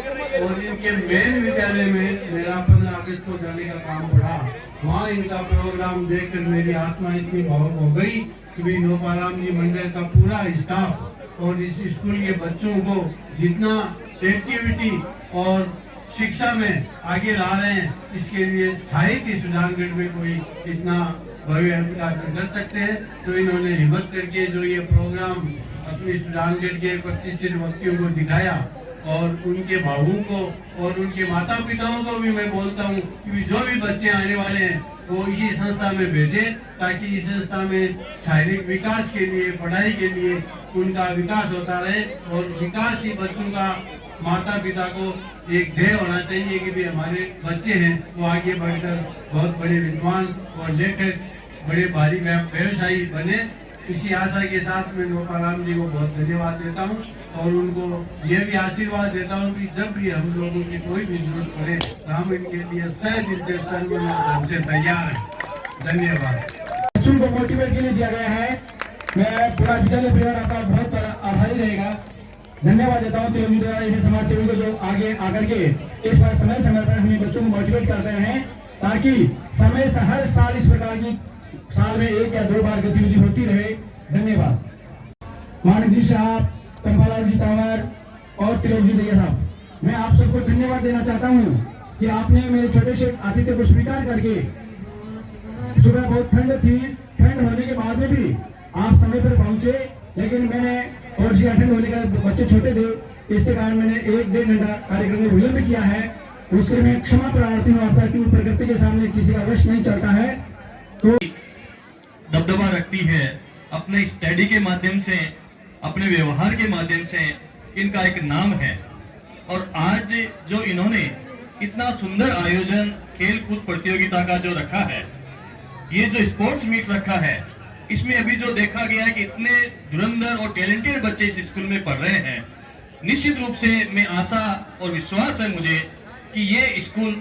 और इनके मेन विद्यालय में मेरा 15 अगस्त को जाने का काम पड़ा। वहाँ इनका प्रोग्राम देखकर मेरी आत्मा इतनी भावुक हो गई कि भी नौपाराम जी मंडल का पूरा स्टाफ और इस स्कूल के बच्चों को जितना एक्टिविटी और शिक्षा में आगे ला रहे हैं, इसके लिए शायद ही सुजानगढ़ में कोई इतना भव्य उद्घाटन कर सकते हैं। तो इन्होंने हिम्मत करके जो ये प्रोग्राम अपने सुजानगढ़ के प्रतिष्ठित व्यक्तियों को दिखाया और उनके भावों को और उनके माता पिताओं को भी मैं बोलता हूँ कि जो भी बच्चे आने वाले हैं वो इसी संस्था में भेजें, ताकि इस संस्था में शारीरिक विकास के लिए, पढ़ाई के लिए उनका विकास होता रहे और विकास ही बच्चों का माता पिता को एक ध्येय होना चाहिए कि भी हमारे बच्चे हैं वो आगे बढ़कर बहुत बड़े विद्वान और लेखक, बड़े भारी व्यवसायी बने। इसी आशा के साथ मैं नौपाराम जी को बहुत धन्यवाद देता हूं और उनको ये भी आशीर्वाद देता हूं कि जब भी हम लोगों की कोई भी जरूरत पड़े तो हम इनके लिए सही दिल से तन मन धन से तैयार हैं। धन्यवाद। बच्चों को मोटिवेट के लिए दिया गया है। मैं पूरा विद्यालय परिवार आपका बहुत आभारी रहेगा, धन्यवाद देता हूँ। तो ऐसे समाज सेवी को जो आगे आकर के इस बार समय समय पर हमें बच्चों को मोटिवेट कर रहे हैं, ताकि समय से हर साल इस प्रकार की साल में 1 या 2 बार गतिविधि होती रहे। धन्यवाद। मानक जी साहब, चंपालाल जी तंवर और त्रिलोक जी दैया साहब, मैं आप सबको धन्यवाद देना चाहता हूँ कि आपने मेरे छोटे से आतिथ्य को स्वीकार करके, सुबह बहुत ठंड थी, ठंड होने के बाद में भी आप समय पर पहुंचे, लेकिन मैंने और जी अटेंड होने का बच्चे छोटे थे, इसके कारण मैंने 1-1.5 घंटा कार्यक्रम में विलंब किया है। उसके मैं क्षमा प्रार्थी हूँ आपका कि प्रकृति के सामने किसी का वश नहीं चलता है। तो दबदबा रखती है अपने स्टडी के माध्यम से, अपने व्यवहार के माध्यम से, इनका एक नाम है। और आज जो इन्होंने इतना सुंदर आयोजन खेल कूद प्रतियोगिता का जो रखा है, ये जो स्पोर्ट्स मीट रखा है, इसमें अभी जो देखा गया है कि इतने धुरंधर और टैलेंटेड बच्चे इस स्कूल में पढ़ रहे हैं। निश्चित रूप से मैं आशा और विश्वास है मुझे कि ये स्कूल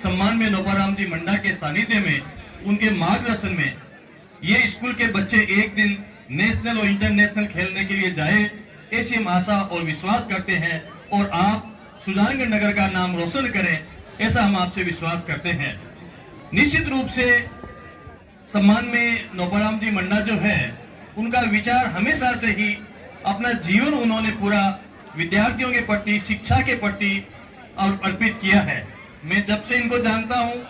सम्मान में नौपाराम जी मंडा के सानिध्य में, उनके मार्गदर्शन में ये स्कूल के बच्चे एक दिन नेशनल और इंटरनेशनल खेलने के लिए जाए, ऐसी हम आशा और विश्वास करते हैं। और आप सुजानगढ़ नगर का नाम रोशन करें, ऐसा हम आपसे विश्वास करते हैं। निश्चित रूप से सम्मान में नौपाराम जी मंडा जो है, उनका विचार हमेशा से ही अपना जीवन उन्होंने पूरा विद्यार्थियों के प्रति, शिक्षा के प्रति और अर्पित किया है। मैं जब से इनको जानता हूँ,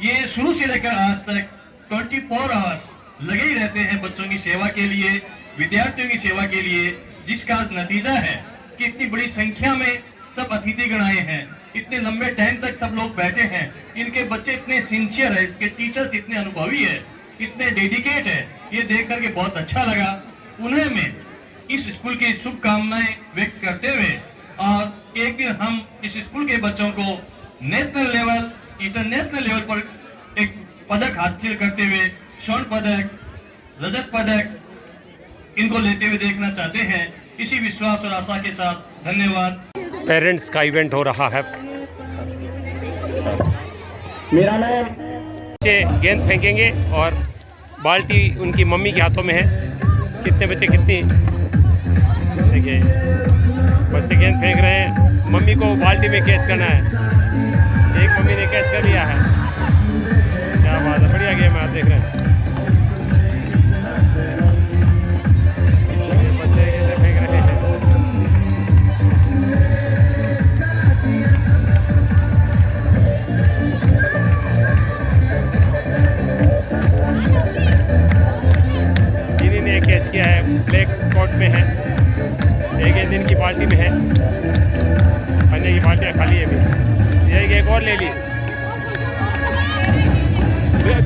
ये शुरू से लेकर आज तक 24 आवर्स लगे ही रहते हैं बच्चों की सेवा के लिए, विद्यार्थियों की सेवा के लिए, जिसका नतीजा है कि इतनी बड़ी संख्या में सब अतिथिगण आए हैं, इतने लंबे टाइम तक सब लोग बैठे हैं। इनके बच्चे इतने सिंसियर है, इनके टीचर्स इतने अनुभवी है, इतने डेडिकेट है, ये देख करके बहुत अच्छा लगा। उन्हें मैं इस स्कूल की शुभकामनाएं व्यक्त करते हुए, और एक दिन हम इस स्कूल के बच्चों को नेशनल लेवल, इंटरनेशनल लेवल पर एक पदक हासिल करते हुए, स्वर्ण पदक, रजत पदक इनको लेते हुए देखना चाहते हैं। इसी विश्वास और आशा के साथ धन्यवाद। पेरेंट्स का इवेंट हो रहा है। मेरा नाम बच्चे गेंद फेंकेंगे और बाल्टी उनकी मम्मी के हाथों में है। कितने बच्चे, कितनी, देखिए बच्चे गेंद फेंक रहे हैं, मम्मी को बाल्टी में कैच करना है। एक मम्मी ने कैच कर लिया है, क्या बात है, बढ़िया गेम है, आप देख रहे हैं। बच्चे गेंद फेंक रहे हैं। ब्लैक कोट में है, एक इनकी बाल्टी में है, अन्य की बाल्टियाँ खाली है अभी। एक और ले ली।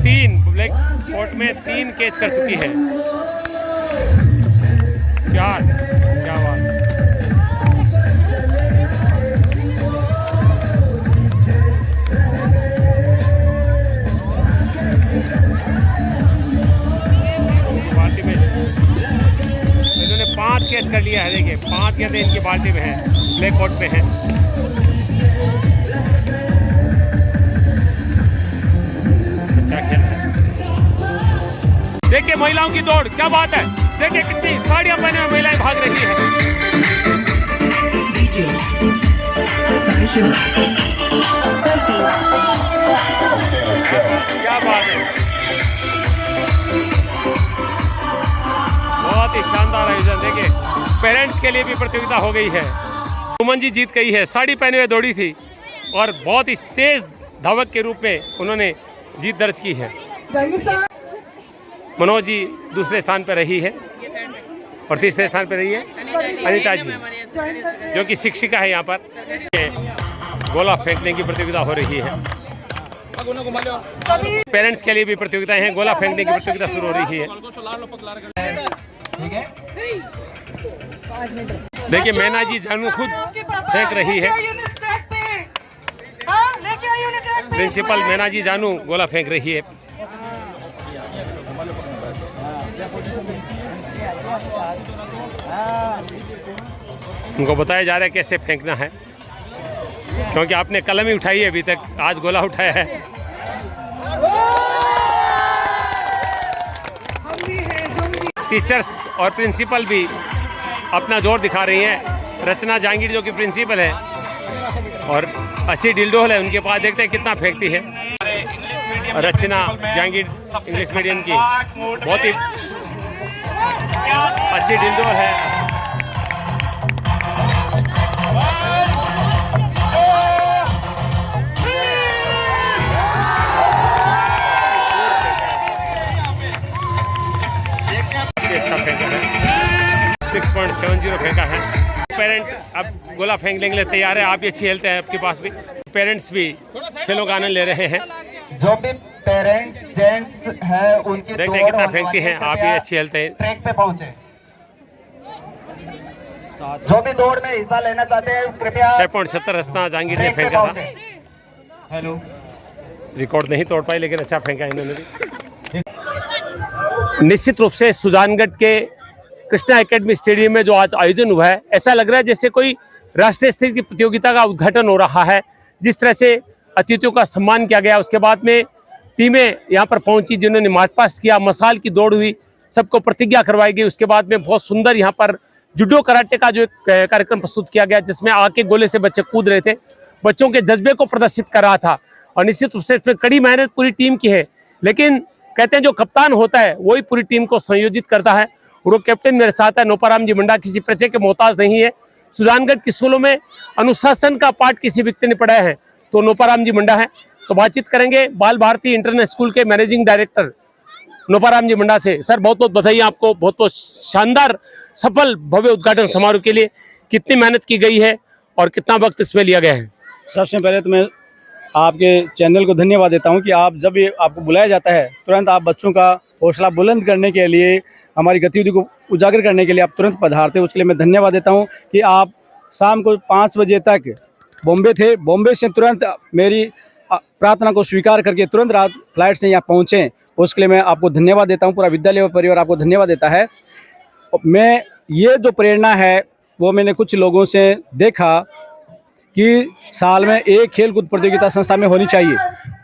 3 ब्लैक कोट में 3 कैच कर चुकी है। 4, क्या बात। बाल्टी में इन्होंने 5 कैच कर लिया है। देखिए 5 गेंदें इनकी बाल्टी में है, ब्लैक कोट में है। अच्छा खेल है। देखिए महिलाओं की दौड़, क्या बात है। देखिए कितनी साड़ियां पहने हुए महिलाएं भाग रही है। क्या बात है, बहुत ही शानदार आयोजन। देखिए पेरेंट्स के लिए भी प्रतियोगिता हो गई है। सुमन जी जीत गई है, साड़ी पहने हुए दौड़ी थी और बहुत ही तेज धावक के रूप में उन्होंने जीत दर्ज की है। मनोज जी दूसरे स्थान पर रही है और तीसरे स्थान पर रही है अनीता जी, जो कि शिक्षिका है यहाँ पर। गोला फेंकने की प्रतियोगिता हो रही है। पेरेंट्स के लिए भी प्रतियोगिताएं हैं। गोला फेंकने की प्रतियोगिता शुरू हो रही है। देखिए मैना जी जानू खुद फेंक रही है। प्रिंसिपल मैना जी जानू गोला फेंक रही है। उनको बताया जा रहा है कैसे फेंकना है, क्योंकि आपने कलम ही उठाई है अभी तक, आज गोला उठाया है। टीचर्स और प्रिंसिपल भी अपना जोर दिखा रही हैं। रचना जहांगीर जो कि प्रिंसिपल है और अच्छी डिल्डोल है उनके पास, देखते हैं कितना फेंकती है। रचना जहांगीर इंग्लिश मीडियम की बहुत ही अच्छी डिल्डोल है। अच्छा फेंका है, 6.70 फेंका है। पेरेंट अब गोला फेंकने के लिए तैयार है। आप भी अच्छी खेलते हैं, आपके पास भी पेरेंट्स भी खेलों का आनंद ले रहे हैं। जो भी पेरेंट्स जेंट्स है उनकी देखते हैं कितना फेंकती हैं। आप भी अच्छी खेलते हैं। ट्रैक पे पहुंचे। जो भी दौड़ में हिस्सा लेना चाहते हैं कृपया 6.70 रचना जहांगीर ने फेंका था। हेलो, रिकॉर्ड नहीं तोड़ पाई लेकिन अच्छा फेंका इन्होंने भी। निश्चित रूप से सुजानगढ़ के कृष्णा एकेडमी स्टेडियम में जो आज आयोजन हुआ है, ऐसा लग रहा है जैसे कोई राष्ट्रीय स्तर की प्रतियोगिता का उद्घाटन हो रहा है। जिस तरह से अतिथियों का सम्मान किया गया, उसके बाद में टीमें यहाँ पर पहुंची जिन्होंने मार्च पास्ट किया, मसाल की दौड़ हुई, सबको प्रतिज्ञा करवाई गई। उसके बाद में बहुत सुंदर यहाँ पर जुडो कराटे का जो एक कार्यक्रम प्रस्तुत किया गया, जिसमें आके गोले से बच्चे कूद रहे थे, बच्चों के जज्बे को प्रदर्शित कर रहा था। और निश्चित रूप से इसमें कड़ी मेहनत पूरी टीम की है, लेकिन कहते हैं जो कप्तान होता है वही पूरी टीम को संयोजित करता है। और वो कैप्टन मेरे साथ है नोपाराम जी मुंडा, किसी परिचय के मोहताज नहीं है। सुजानगढ़ की स्कूलों में अनुशासन का पाठ किसी व्यक्ति ने पढ़ाया है तो नोपाराम जी मुंडा है। तो बातचीत करेंगे बाल भारती इंटरनेशनल स्कूल के मैनेजिंग डायरेक्टर नोपाराम जी मुंडा से। सर बहुत बहुत बधाई आपको, बहुत बहुत शानदार सफल भव्य उद्घाटन समारोह के लिए। कितनी मेहनत की गई है और कितना वक्त इसमें लिया गया है? सबसे पहले तो मैं आपके चैनल को धन्यवाद देता हूं कि आप जब ये आपको बुलाया जाता है तुरंत आप बच्चों का हौसला बुलंद करने के लिए, हमारी गतिविधि को उजागर करने के लिए आप तुरंत पधारते हैं। उसके लिए मैं धन्यवाद देता हूं कि आप शाम को 5 बजे तक बॉम्बे थे, बॉम्बे से तुरंत मेरी प्रार्थना को स्वीकार करके तुरंत रात फ्लाइट से यहाँ पहुँचे। उसके लिए मैं आपको धन्यवाद देता हूँ। पूरा विद्यालय व परिवार आपको धन्यवाद देता है। मैं ये जो प्रेरणा है वो मैंने कुछ लोगों से देखा कि साल में एक खेलकूद प्रतियोगिता संस्था में होनी चाहिए।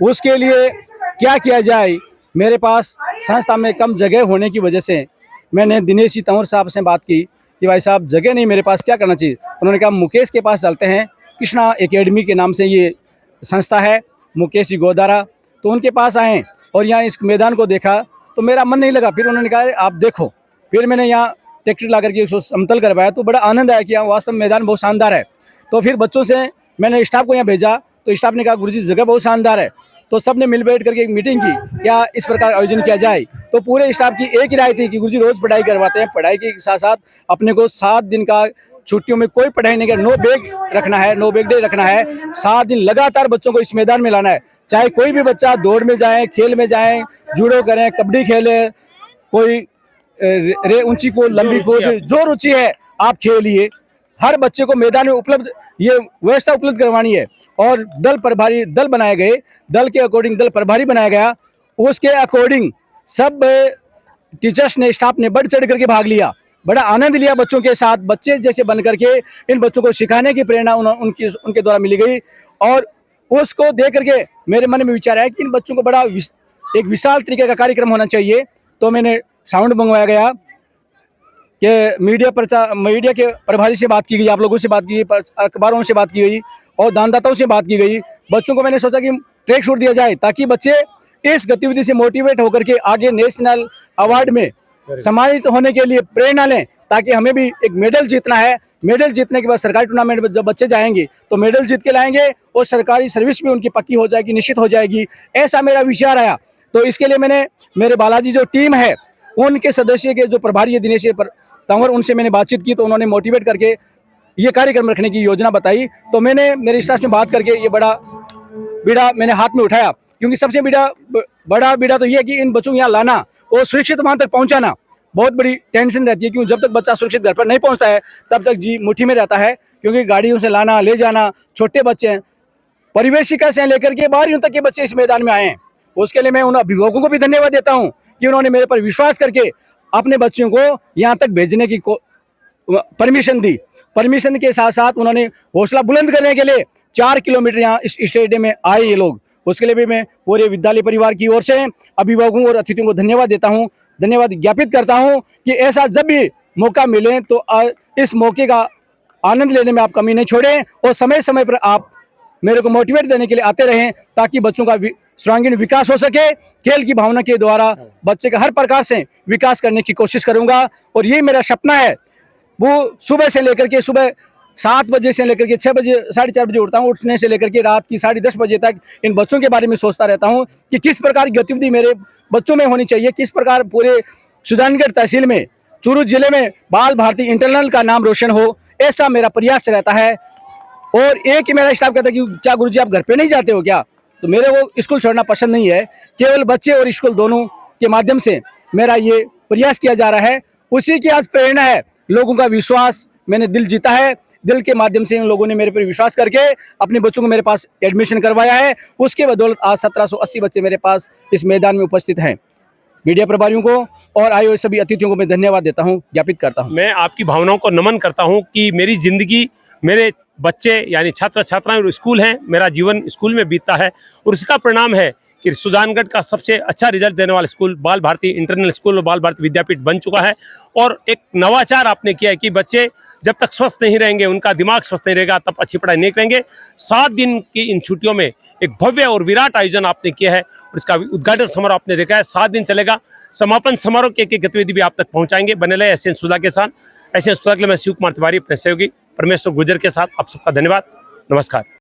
उसके लिए क्या किया जाए, मेरे पास संस्था में कम जगह होने की वजह से मैंने दिनेश जी तंवर साहब से बात की कि भाई साहब जगह नहीं मेरे पास, क्या करना चाहिए। उन्होंने कहा मुकेश के पास चलते हैं, कृष्णा एकेडमी के नाम से ये संस्था है, मुकेश जी गोदारा, तो उनके पास आए और यहाँ इस मैदान को देखा तो मेरा मन नहीं लगा। फिर उन्होंने कहा आप देखो। फिर मैंने यहाँ ट्रैक्टर ला करके उसको समतल करवाया तो बड़ा आनंद आया कि यहाँ वास्तव में मैदान बहुत शानदार है। तो फिर बच्चों से मैंने स्टाफ को यहाँ भेजा तो स्टाफ ने कहा गुरुजी जगह बहुत शानदार है। तो सबने मिल बैठ करके एक मीटिंग की, क्या इस प्रकार आयोजन किया जाए। तो पूरे स्टाफ की एक ही राय थी कि गुरुजी रोज पढ़ाई करवाते हैं, पढ़ाई के साथ साथ अपने को 7 दिन का छुट्टियों में कोई पढ़ाई नहीं कर, नो बैग रखना है, नो बैग डे रखना है। 7 दिन लगातार बच्चों को इस मैदान में लाना है, चाहे कोई भी बच्चा दौड़ में जाए, खेल में जाए, जूडो करें, कबड्डी खेलें, कोई ऊंची कूद, लंबी कूद, जो रुचि है आप खेलिए। हर बच्चे को मैदान में उपलब्ध ये व्यवस्था उपलब्ध करवानी है। और दल प्रभारी दल बनाए गए, दल के अकॉर्डिंग दल प्रभारी बनाया गया, उसके अकॉर्डिंग सब टीचर्स ने, स्टाफ ने बढ़ चढ़ करके भाग लिया, बड़ा आनंद लिया बच्चों के साथ। बच्चे जैसे बन करके इन बच्चों को सिखाने की प्रेरणा उनके द्वारा मिली गई। और उसको देख करके मेरे मन में विचार आया कि इन बच्चों को बड़ा एक विशाल तरीके का कार्यक्रम होना चाहिए। तो मैंने साउंड मंगवाया गया कि मीडिया के प्रभारी से बात की गई, आप लोगों से बात की गई, अखबारों से बात की गई और दानदाताओं से बात की गई। बच्चों को मैंने सोचा कि ट्रैक सूट दिया जाए ताकि बच्चे इस गतिविधि से मोटिवेट होकर के आगे नेशनल अवार्ड में सम्मानित होने के लिए प्रेरणा लें, ताकि हमें भी एक मेडल जीतना है। मेडल जीतने के बाद सरकारी टूर्नामेंट में जब बच्चे जाएंगे तो मेडल जीत के लाएंगे और सरकारी सर्विस भी उनकी पक्की हो जाएगी, निश्चित हो जाएगी। ऐसा मेरा विचार आया। तो इसके लिए मैंने मेरे बालाजी जो टीम है उनके सदस्य के जो प्रभारी है दिनेश तंवर, उनसे मैंने बातचीत की। तो उन्होंने मोटिवेट करके ये कार्यक्रम रखने की योजना बताई। तो मैंने मेरे स्टाफ में बात करके ये बड़ा बीड़ा मैंने हाथ में उठाया, क्योंकि सबसे बड़ा बीड़ा तो ये है कि इन बच्चों को यहाँ लाना और सुरक्षित वहाँ तक पहुँचाना बहुत बड़ी टेंशन रहती है। क्योंकि जब तक बच्चा सुरक्षित घर पर नहीं पहुँचता है तब तक जी मुट्ठी में रहता है, क्योंकि गाड़ियों से लाना ले जाना, छोटे बच्चे हैं, परिवेश शिक्षा से लेकर के 12वीं तक के बच्चे इस मैदान में आए हैं। उसके लिए मैं उन अभिभावकों को भी धन्यवाद देता हूँ कि उन्होंने मेरे पर विश्वास करके अपने बच्चों को यहाँ तक भेजने की परमिशन दी। परमिशन के साथ साथ उन्होंने हौसला बुलंद करने के लिए 4 किलोमीटर यहाँ इस स्टेडियम में आए ये लोग। उसके लिए भी मैं पूरे विद्यालय परिवार की ओर से अभिभावकों और अतिथियों को धन्यवाद देता हूँ, धन्यवाद ज्ञापित करता हूँ कि ऐसा जब भी मौका मिले तो इस मौके का आनंद लेने में आप कमी नहीं छोड़ें और समय समय पर आप मेरे को मोटिवेट देने के लिए आते रहें, ताकि बच्चों का सर्वांगीण विकास हो सके। खेल की भावना के द्वारा बच्चे का हर प्रकार से विकास करने की कोशिश करूंगा और ये मेरा सपना है। वो सुबह से लेकर के सुबह 7 बजे से लेकर के 6 बजे 4:30 बजे उठता हूँ। उठने से लेकर के रात की 10:30 बजे तक इन बच्चों के बारे में सोचता रहता हूँ कि किस प्रकार की गतिविधि मेरे बच्चों में होनी चाहिए, किस प्रकार पूरे सुजानगढ़ तहसील में, चूरू जिले में बाल भारती इंटरनल का नाम रोशन हो, ऐसा मेरा प्रयास रहता है। और एक ही मेरा स्टाफ कहता है कि क्या गुरुजी आप घर पे नहीं जाते हो क्या? तो मेरे को स्कूल छोड़ना पसंद नहीं है, केवल बच्चे और स्कूल दोनों के माध्यम से मेरा ये प्रयास किया जा रहा है। उसी की आज प्रेरणा है, लोगों का विश्वास मैंने दिल जीता है। दिल के माध्यम से इन लोगों ने मेरे पर विश्वास करके अपने बच्चों को मेरे पास एडमिशन करवाया है। उसके बदौलत आज 1780 बच्चे मेरे पास इस मैदान में उपस्थित हैं। मीडिया प्रभारियों को और आए हुए सभी अतिथियों को मैं धन्यवाद देता हूं, ज्ञापित करता हूं। मैं आपकी भावनाओं को नमन करता हूं कि मेरी जिंदगी, मेरे बच्चे यानी छात्र छात्राएं और स्कूल हैं, मेरा जीवन स्कूल में बीतता है और उसका परिणाम है कि सुजानगढ़ का सबसे अच्छा रिजल्ट देने वाला स्कूल बाल भारती इंटरनल स्कूल और बाल भारती विद्यापीठ बन चुका है। और एक नवाचार आपने किया है कि बच्चे जब तक स्वस्थ नहीं रहेंगे, उनका दिमाग स्वस्थ नहीं रहेगा, तब अच्छी पढ़ाई नहीं करेंगे। 7 दिन की इन छुट्टियों में एक भव्य और विराट आयोजन आपने किया है और इसका उद्घाटन समारोह आपने देखा है। 7 दिन चलेगा। समापन समारोह की एक गतिविधि भी आप तक पहुंचाएंगे। बने रहे एसएन सुधा के साथ। एसएन सुधा के लिए मैं शिव कुमार तिवारी, अपने सहयोगी परमेश्वर गुजर के साथ आप सबका धन्यवाद। नमस्कार।